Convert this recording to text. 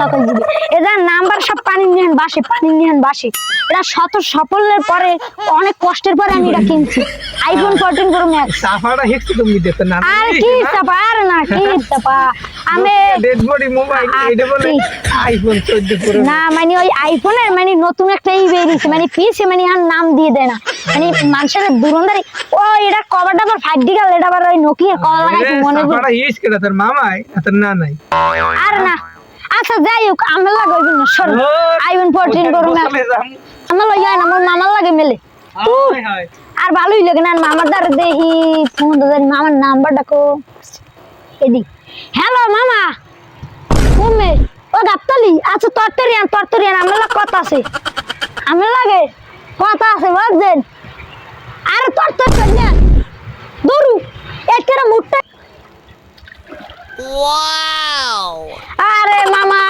নকল দিবে এরা নাম্বার সব পানি নিহান বাসে এটা শত সাফল্যের পরে অনেক কষ্টের পরে আমি এটা কিনছি আইফোন 14 প্রো ম্যাক্স সাফাটা হেক্সি তুমি দিতে না আর কি চাপা আর না কি চাপা আমি ডেড বডি মোবাইল এটা বলে আইফোন 14 প্রো না মানে ওই আইফোনের মানে নতুন একটা ই বেরিয়েছে মানে পিছে মানে আর নাম দিয়ে দেয় না মানে মানুষের দুরন্দারি ও এটা কভারটা আবার 5D গেল এটা আবার ওই নোকিয়া কভার লাগাইছে মনে পড়ে সাফাটা ইউজ করে তোর মামাই তোর না নাই আর না আচ্ছা যাই হোক আমার লাগে ওই না সর আইফোন 14 প্রো ম্যাক্স আমার লাগে না আমার মামার লাগে মেলে হাই হাই আর ভালোই লাগে না মামার দ্বারা দেখি ফোন মামার নাম্বারটা কো এদি হ্যালো মামা তুমি ও গাবতলি আচ্ছা তরতরিয়ান আমার লাগে কথা আছে আমার লাগে কথা আছে বুঝছেন আরে তরতরিয়ান দূরু একটা মুটটা আরে মামা